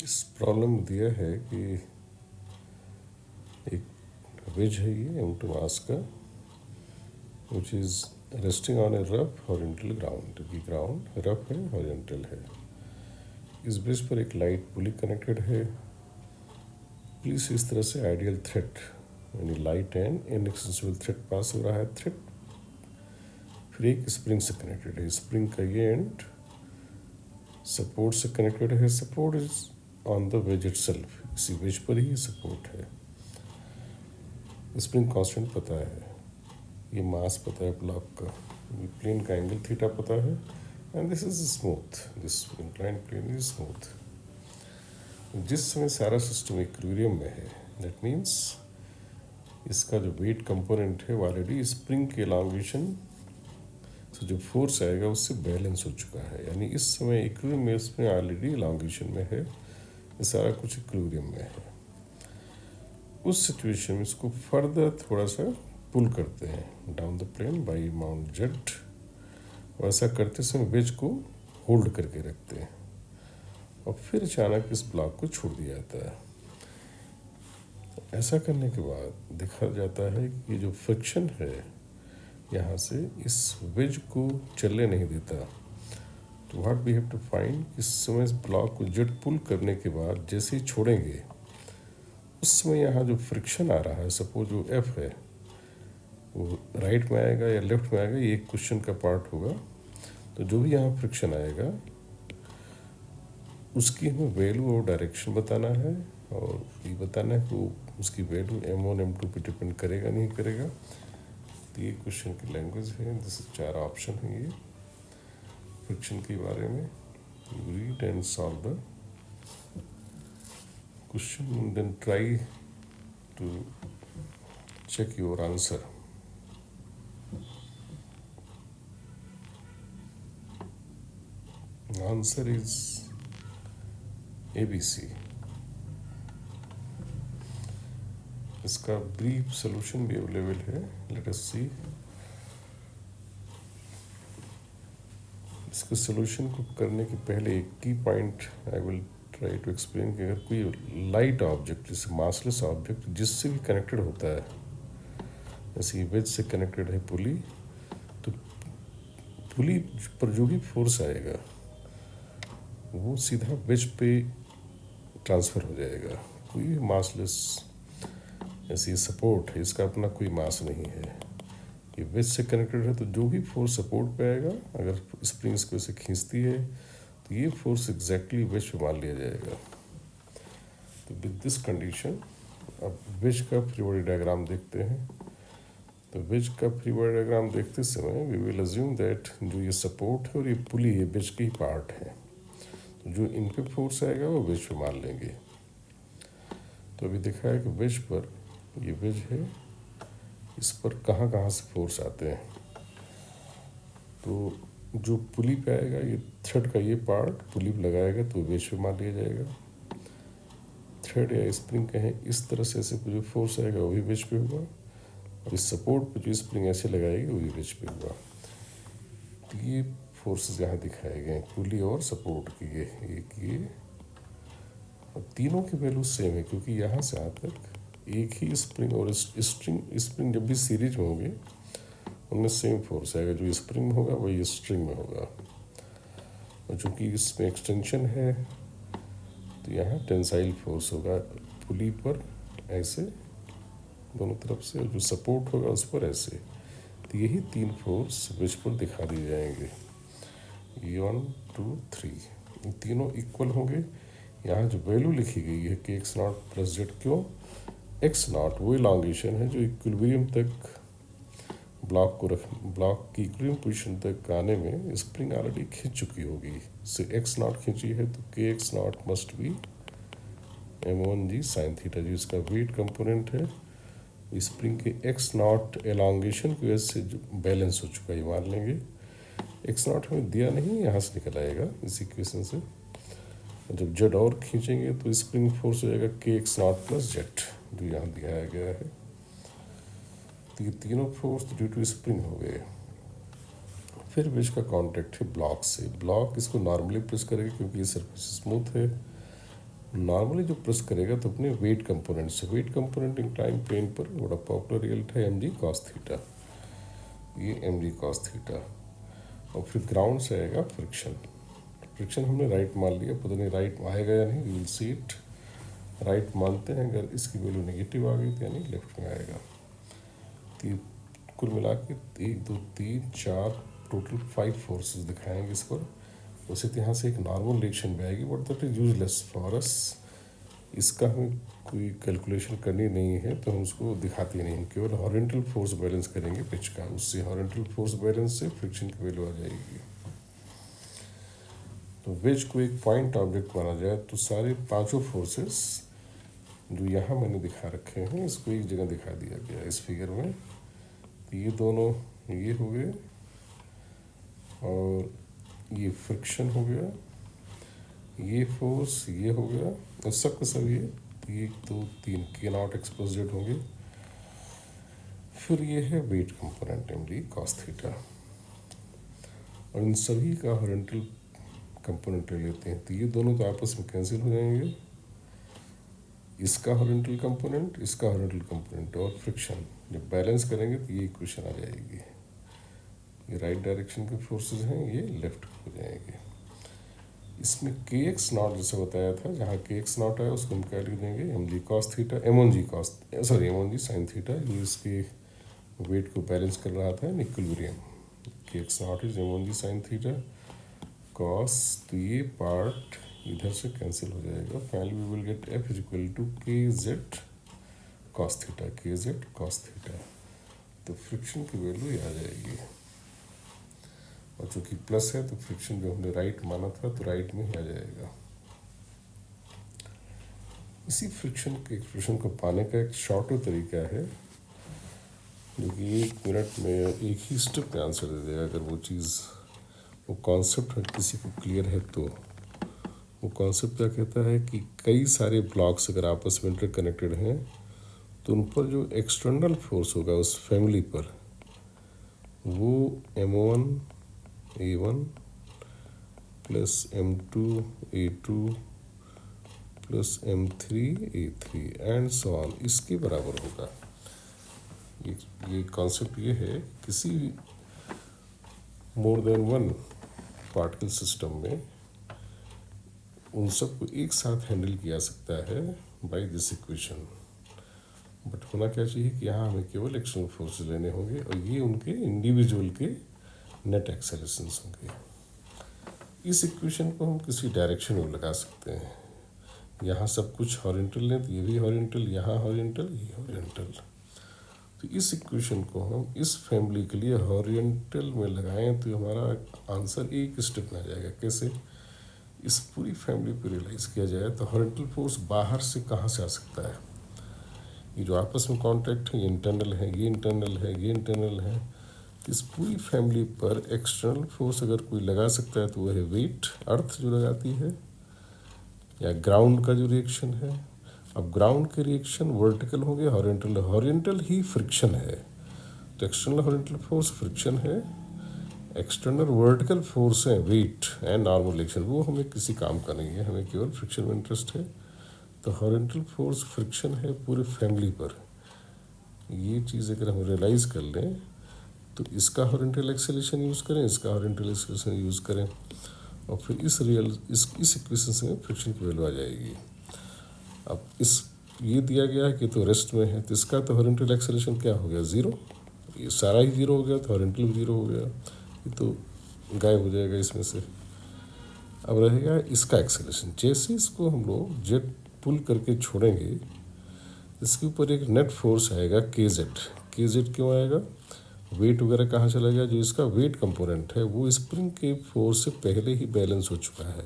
इस प्रॉब्लम दिया है कि एक वेज है ये M2 मास का which is resting on A rough horizontal ground की ग्राउंड रफ है हॉरिजॉन्टल है। इस बेस पर एक लाइट पुली कनेक्टेड है। पुली से इस तरह से आइडियल थ्रेड यानी लाइट एंड इनएक्सेसिबल थ्रेड पास हो रहा है। थ्रेड फिर एक स्प्रिंग से कनेक्टेड है। स्प्रिंग का ये एंड सपोर्ट से कनेक्टेड है। Support is on the ways itself, इसी वेज पर ही सपोर्ट है। स्प्रिंग कांस्टेंट पता है, ये मास पता है ब्लॉक का, ये प्लेन का एंगल थीटा पता है and this is smooth, this inclined plane is smooth. जिस समय सारा सिस्टम इक्विलिब्रियम में है दैट मीन्स इसका जो वेट कंपोनेंट है वो ऑलरेडी स्प्रिंग के एलॉन्गेशन से जो फोर्स आएगा उससे बैलेंस हो चुका है, यानी इस समय इक्विलिब्रियम में इसमें ऑलरेडी एलॉन्गेशन में है, ये सारा कुछ इक्विलिब्रियम में है। उस सिचुएशन में इसको फर्दर थोड़ा सा पुल करते हैं down the plane by amount Z. वैसा करते समय वेज को होल्ड करके रखते हैं और फिर अचानक इस ब्लॉक को छोड़ दिया जाता है। ऐसा करने के बाद देखा जाता है कि ये जो फ्रिक्शन है यहाँ से इस वेज को चलने नहीं देता। तो what we have to find, इस समय इस ब्लॉक को जेड पुल करने के बाद जैसे ही छोड़ेंगे उस समय यहाँ जो फ्रिक्शन आ रहा है, सपोज जो एफ है वो राइट में आएगा या लेफ्ट में आएगा, ये एक क्वेश्चन का पार्ट होगा। तो जो भी यहाँ फ्रिक्शन आएगा उसकी हमें वैल्यू और डायरेक्शन बताना है और ये बताना है कि उसकी वैल्यू M1 M2 पे डिपेंड करेगा नहीं करेगा। तो ये क्वेश्चन की लैंग्वेज है। जैसे 4 ऑप्शन है ये फ्रिक्शन के बारे में। Read and solve the question then try to check your answer. The answer is ABC. इसका ब्रीफ सोल्यूशन भी अवेलेबल है, लेट अस सी। इसके सोल्यूशन को करने के पहले एक key point I will try to explain कि अगर कोई लाइट ऑब्जेक्ट जैसे मासलेस ऑब्जेक्ट जिससे भी कनेक्टेड होता है, जैसे वेज से कनेक्टेड है पुली, तो पुली पर जो भी फोर्स आएगा वो सीधा वेज पे ट्रांसफ़र हो जाएगा। कोई मासलेस ऐसी सपोर्ट है, इसका अपना कोई मास नहीं है, ये वेज से कनेक्टेड है। तो जो भी फोर्स सपोर्ट पे आएगा, अगर स्प्रिंग इसको ऐसे खींचती है तो ये फोर्स एग्जैक्टली वेज पे मान लिया जाएगा। तो विद दिस कंडीशन अब वेज का फ्री बॉडी डायग्राम देखते हैं। तो वेज का फ्री बॉडी डायग्राम देखते समय वी विल अज्यूम दैट जो ये सपोर्ट है और ये पुली है वेज की ही पार्ट है। तो जो इन पे फोर्स आएगा वो वेज पे मान लेंगे। तो अभी देखा है कि वेज पर, ये वेज है, इस पर कहाँ कहाँ से फोर्स आते हैं। तो जो पुली पे आएगा, ये थ्रेड का ये पार्ट पुली पे लगाएगा तो वेज पे मान लिया जाएगा। थ्रेड या स्प्रिंग कहें, इस तरह से ऐसे जो फोर्स आएगा वो भी वेज पे होगा और इस सपोर्ट पे जो स्प्रिंग ऐसे लगाएगी वो भी वेज पे होगा। तो ये फोर्सेस यहाँ दिखाए गए पुली और सपोर्ट की, ये और तीनों की वैल्यू सेम है क्योंकि यहाँ से यहाँ तक एक ही स्प्रिंग और स्प्रिंग जब भी सीरीज में होंगे उनमें सेम फोर्स आएगा। जो स्प्रिंग में होगा वही स्ट्रिंग में होगा। और चूँकि इसमें एक्सटेंशन है तो यहाँ टेंसाइल फोर्स होगा पुली पर ऐसे दोनों तरफ से, और जो सपोर्ट होगा उस पर ऐसे। तो यही 3 फोर्स वेज पर दिखा दिए जाएंगे, ये 1 2 3, ये तीनों इक्वल होंगे। यहाँ जो वैल्यू लिखी गई है कि x0 प्लस जेड, क्यों x0 वो इलांगेशन है जो इक्विलिब्रियम तक ब्लॉक की इक्विलिब्रियम पोजीशन तक आने में स्प्रिंग ऑलरेडी खींच चुकी होगी। से x0 खींची है तो kx0 must be m1g sign theta, जो इसका वेट कंपोनेंट है स्प्रिंग के x0 एलॉन्गेशन की वजह से जो बैलेंस हो चुका है मान लेंगे। x0 हमें दिया नहीं, यहाँ से निकल आएगा इस इक्वेशन से। जब जेड और खींचेंगे तो स्प्रिंग फोर्स हो जाएगा kx0 प्लस जेड, जो यहाँ दिखाया गया है। तो ये तीनों फोर्स ड्यू टू स्प्रिंग हो गए। फिर वेज का कांटेक्ट है ब्लॉक से। ब्लॉक इसको नॉर्मली प्रेस करेगा क्योंकि ये सरफेस स्मूथ है, नॉर्मली जो प्रेस करेगा तो अपने वेट कंपोनेंट से, वेट कंपोनेंट इंक्लाइन प्लेन पर बड़ा पॉपुलर रिजल्ट है एम जी कॉस थीटा, ये एम जी कॉस थीटा। और फिर ग्राउंड से आएगा फ्रिक्शन, फ्रिक्शन हमने राइट मान लिया, पता नहीं राइट आएगा या नहीं, विल सी इट। राइट मानते हैं, अगर इसकी वैल्यू नेगेटिव आ गई तो यानी लेफ्ट में आएगा। तो ये कुल मिला के 1 2 3 4 टोटल 5 फोर्सेस दिखाएंगे इस पर। वैसे तो यहाँ से एक नॉर्मल रिएक्शन भी आएगी, but that is useless for us. इसका हमें कोई कैलकुलेशन करनी नहीं है तो हम उसको दिखाते नहीं, हम केवल हॉरिजॉन्टल फोर्स बैलेंस करेंगे पिच का, उससे हॉरिजॉन्टल फोर्स बैलेंस से फ्रिक्शन की वैल्यू आ जाएगी। तो वेज को एक पॉइंट ऑब्जेक्ट माना जाए तो सारे पांचों फोर्सेस जो यहाँ मैंने दिखा रखे हैं इसको एक जगह दिखा दिया गया इस फिगर में। तो ये दोनों ये हो गए और ये फ्रिक्शन हो गया, ये फोर्स ये हो गया, और सब का सब ये 1 2 3 के नॉट एक्सपोजेड होंगे। फिर ये है weight component m d cos theta, और इन सभी का हॉरिजॉन्टल कंपोनेंट ले लेते हैं तो ये दोनों तो आपस में कैंसिल हो जाएंगे, इसका हॉरिजॉन्टल कंपोनेंट इसका हॉरिजॉन्टल कंपोनेंट और फ्रिक्शन जब बैलेंस करेंगे तो ये इक्वेशन आ जाएगी। ये राइट डायरेक्शन के फोर्सेस हैं, ये लेफ्ट हो जाएंगे। इसमें के एक्स नॉट जैसे बताया था, जहाँ के एक्स नॉट आया उसको हम क्या लिख देंगे M G cos theta, M one G cos sorry M one जी साइन थीटा, जो इसके वेट को बैलेंस कर रहा था equilibrium. K x naught is m one ji sine theta cos, तो ये पार्ट इधर से कैंसिल हो जाएगा। Finally we will get f is equal to k z cos theta, k z cos theta. तो फ्रिक्शन की वैल्यू ये आ जाएगी, और चूंकि प्लस है तो फ्रिक्शन जो हमने राइट माना था तो राइट में ही आ जाएगा। इसी फ्रिक्शन के एक्सप्रेशन को पाने का एक शॉर्टर तरीका है जो कि 1 मिनट में एक ही स्टेप में आंसर दे देगा, अगर वो चीज़ वो कॉन्सेप्ट किसी को क्लियर है तो। वो कॉन्सेप्ट क्या कहता है कि कई सारे ब्लॉक्स अगर आपस में इंटर कनेक्टेड हैं तो उन पर जो एक्सटर्नल फोर्स होगा उस फैमिली पर वो M1 A1 plus M2 A2 plus M3 A3 and so on इसके बराबर होगा। ये कॉन्सेप्ट ये है, किसी more than one particle system में उन सबको एक साथ हैंडल किया सकता है बाय दिस इक्वेशन। बट होना क्या चाहिए कि यहाँ हमें केवल एक्सटर्नल फोर्स लेने होंगे और ये उनके इंडिविजुअल के नेट एक्सेलरेशंस होंगे। इस इक्वेशन को हम किसी डायरेक्शन में लगा सकते हैं। यहाँ सब कुछ हॉरिजॉन्टल लें तो ये भी हॉरिजॉन्टल, यहाँ हॉरिजॉन्टल, ये हॉरिजॉन्टल। तो इस इक्वेशन को हम इस फैमिली के लिए हॉरिजॉन्टल में लगाएं तो हमारा आंसर एक स्टेप में आ जाएगा। कैसे? इस पूरी फैमिली पर रियलाइज़ किया जाए तो हॉरिजॉन्टल फोर्स बाहर से कहाँ से आ सकता है? ये जो आपस में कॉन्टैक्ट है ये इंटरनल है, ये इंटरनल है, ये इंटरनल है। इस पूरी फैमिली पर एक्सटर्नल फोर्स अगर कोई लगा सकता है तो वह है वेट, अर्थ जो लगाती है, या ग्राउंड का जो रिएक्शन है। अब ग्राउंड के रिएक्शन वर्टिकल हो गया, हॉरिजॉन्टल, हॉरिजॉन्टल ही फ्रिक्शन है। तो एक्सटर्नल हॉरिजॉन्टल फोर्स फ्रिक्शन है, एक्सटर्नल वर्टिकल फोर्स है वेट एंड नॉर्मल रिएक्शन, वो हमें किसी काम का नहीं है, हमें केवल फ्रिक्शन में इंटरेस्ट है। तो हॉरिजॉन्टल फोर्स फ्रिक्शन है पूरे फैमिली पर। ये चीज़ अगर हम रियलाइज़ कर लें तो इसका हॉरिजॉन्टल एक्सेलरेशन यूज़ करें, इसका हॉरिजॉन्टल एक्सेलरेशन यूज़ करें, और फिर इस इक्वेशन से फ्रिक्शन की वैल्यू आ जाएगी। अब इस ये दिया गया है कि तो रेस्ट में है, तो इसका तो हॉरिजॉन्टल एक्सेलरेशन क्या हो गया? 0। ये सारा ही 0 हो गया तो हॉरिजॉन्टल भी 0 हो गया, ये तो गायब हो जाएगा इसमें से। अब रहेगा इसका एक्सेलरेशन। जैसे इसको हम लोग जेट पुल करके छोड़ेंगे इसके ऊपर एक नेट फोर्स आएगा के जेड क्यों आएगा? वेट वगैरह कहाँ चला गया? जो इसका वेट कंपोनेंट है वो स्प्रिंग के फोर्स से पहले ही बैलेंस हो चुका है,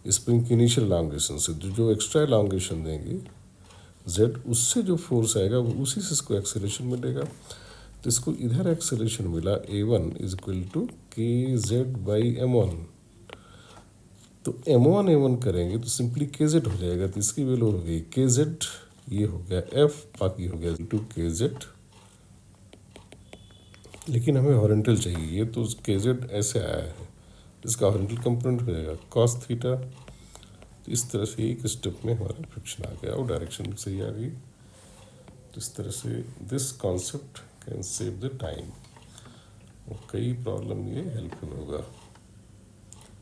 स्प्रिंग की इनिशियल एलॉन्गेशन से। जो एक्स्ट्रा एलॉन्गेशन देंगे जेड, उससे जो फोर्स आएगा वो उसी से इसको एक्सेलरेशन मिलेगा। तो इसको इधर एक्सेलरेशन मिला A1 is equal to k Z by M1। तो M1 A1 करेंगे तो सिंपली के जेड हो जाएगा, तो इसकी वैल्यू हो गई के जेड, ये हो गया F, बाकी हो गया टू के जेड। लेकिन हमें हॉरिजॉन्टल चाहिए, तो के जेड ऐसे आया है, इसका हॉरिजॉन्टल कंपोनेंट हो जाएगा कॉस थीटा तो इस तरह से एक स्टेप में हमारा फ्रिक्शन आ गया और डायरेक्शन भी सही आ गई। तो इस तरह से this concept can save the time, और कई प्रॉब्लम ये हेल्पफुल होगा।